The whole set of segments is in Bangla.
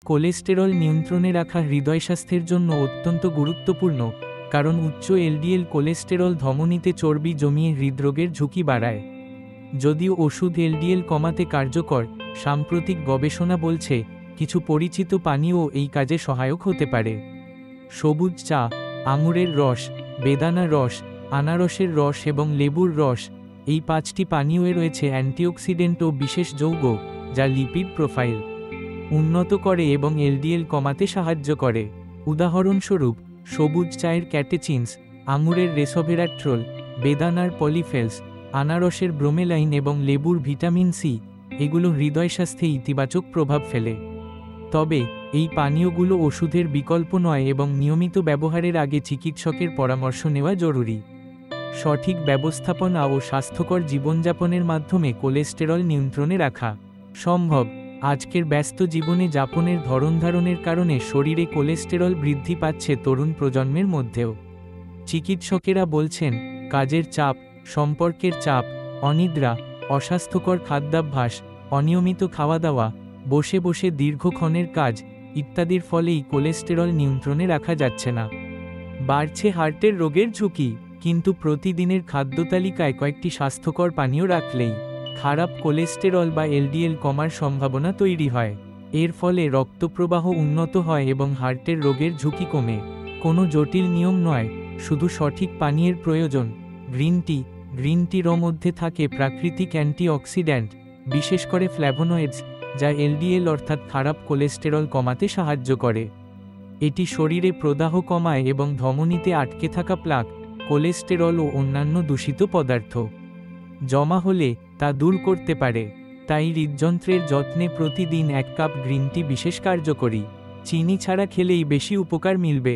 কোলেস্টেরল নিয়ন্ত্রণে রাখা হৃদয় স্বাস্থ্যের জন্য অত্যন্ত গুরুত্বপূর্ণ, কারণ উচ্চ এলডিএল কোলেস্টেরল ধমনীতে চর্বি জমিয়ে হৃদরোগের ঝুঁকি বাড়ায়। যদিও ওষুধ এলডিএল কমাতে কার্যকর, সাম্প্রতিক গবেষণা বলছে কিছু পরিচিত পানীয় এই কাজে সহায়ক হতে পারে। সবুজ চা, আঙুরের রস, বেদানা রস, আনারসের রস এবং লেবুর রস, এই 5টি পানীয়ে রয়েছে অ্যান্টিঅক্সিডেন্ট ও বিশেষ যৌগ যা লিপিড প্রোফাইল উন্নত করে এবং এলডিএল কমাতে সাহায্য করে। উদাহরণস্বরূপ, সবুজ চায়ের ক্যাটেচিনস, আঙুরের রেসোভেরাট্রল, বেদানার পলিফেলস, আনারসের ব্রোমেলাইন এবং লেবুর ভিটামিন সি, এগুলো হৃদয় স্বাস্থ্যে ইতিবাচক প্রভাব ফেলে। তবে এই পানীয়গুলো ওষুধের বিকল্প নয় এবং নিয়মিত ব্যবহারের আগে চিকিৎসকের পরামর্শ নেওয়া জরুরি। সঠিক ব্যবস্থাপনা ও স্বাস্থ্যকর জীবনযাপনের মাধ্যমে কোলেস্টেরল নিয়ন্ত্রণে রাখা সম্ভব। আজকের ব্যস্ত জীবনে যাপনের ধরনধারণের কারণে শরীরে কোলেস্টেরল বৃদ্ধি পাচ্ছে তরুণ প্রজন্মের মধ্যেও। চিকিৎসকেরা বলছেন, কাজের চাপ, সম্পর্কের চাপ, অনিদ্রা, অস্বাস্থ্যকর খাদ্যাভ্যাস, অনিয়মিত খাওয়া দাওয়া, বসে বসে দীর্ঘক্ষণের কাজ ইত্যাদির ফলেই কোলেস্টেরল নিয়ন্ত্রণে রাখা যাচ্ছে না। বাড়ছে হার্টের রোগের ঝুঁকি। কিন্তু প্রতিদিনের খাদ্যতালিকায় কয়েকটি স্বাস্থ্যকর পানীয় রাখলেই খারাপ কোলেস্টেরল বা এলডিএল কমার সম্ভাবনা তৈরি হয়। এর ফলে রক্তপ্রবাহ উন্নত হয় এবং হার্টের রোগের ঝুঁকি কমে। কোনো জটিল নিয়ম নয়, শুধু সঠিক পানীয়ের প্রয়োজন। গ্রিন টির মধ্যে থাকে প্রাকৃতিক অ্যান্টিঅক্সিড্যান্ট, বিশেষ করে ফ্ল্যাভোনয়েডস, যা এলডিএল অর্থাৎ খারাপ কোলেস্টেরল কমাতে সাহায্য করে। এটি শরীরে প্রদাহ কমায় এবং ধমনীতে আটকে থাকা প্লাক, কোলেস্টেরল ও অন্যান্য দূষিত পদার্থ জমা হলে তা দূর করতে পারে। তাই হৃদযন্ত্রের যত্নে প্রতিদিন 1 কাপ গ্রিন টি বিশেষ কার্যকরী। চিনি ছাড়া খেলেই বেশি উপকার মিলবে।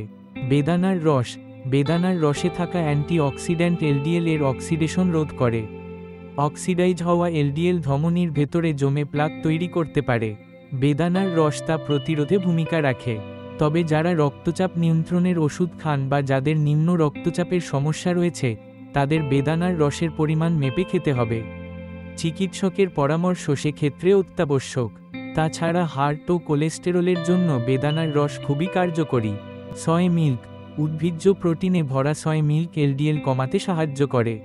বেদানার রসে থাকা অ্যান্টিঅক্সিড্যান্ট এলডিএল এর অক্সিডেশন রোধ করে। অক্সিডাইজ হওয়া এলডিএল ধমনীর ভেতরে জমে প্লাক তৈরি করতে পারে। বেদানার রস তা প্রতিরোধে ভূমিকা রাখে। তবে যারা রক্তচাপ নিয়ন্ত্রণের ওষুধ খান বা যাদের নিম্ন রক্তচাপের সমস্যা রয়েছে, তাদের বেদানার রসের পরিমাণ মেপে খেতে হবে। চিকিৎসকের পরামর্শ সেক্ষেত্রে অত্যাবশ্যক। তাছাড়া হার্ট ও কোলেস্টেরলের জন্য বেদানার রস খুবই কার্যকরী। সয় মিল্ক, উদ্ভিজ্জ প্রোটিনে ভরা সয় মিল্ক এলডিএল কমাতে সাহায্য করে।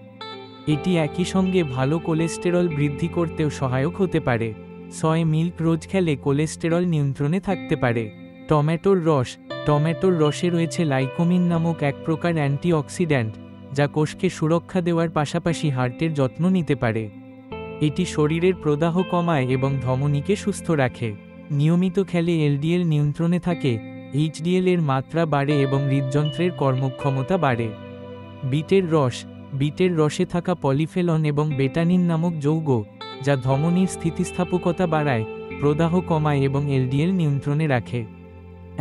এটি একই সঙ্গে ভালো কোলেস্টেরল বৃদ্ধি করতেও সহায়ক হতে পারে। সয় মিল্ক রোজ খেলে কোলেস্টেরল নিয়ন্ত্রণে থাকতে পারে। টমেটোর রসে রয়েছে লাইকোমিন নামক এক প্রকার অ্যান্টিঅক্সিড্যান্ট, যা কোষকে সুরক্ষা দেওয়ার পাশাপাশি হার্টের যত্ন নিতে পারে। এটি শরীরের প্রদাহ কমায় এবং ধমনীকে সুস্থ রাখে। নিয়মিত খেলে এলডিএল নিয়ন্ত্রণে থাকে, এইচডিএল এর মাত্রা বাড়ে এবং হৃদযন্ত্রের কর্মক্ষমতা বাড়ে। বিটের রসে থাকা পলিফেনল এবং বেটানিন নামক যৌগ, যা ধমনীর স্থিতিস্থাপকতা বাড়ায়, প্রদাহ কমায় এবং এলডিএল নিয়ন্ত্রণে রাখে।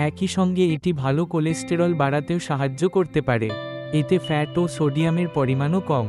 একই সঙ্গে এটি ভালো কোলেস্টেরল বাড়াতেও সাহায্য করতে পারে। এতে ফ্যাট ও সোডিয়ামের পরিমাণও কম।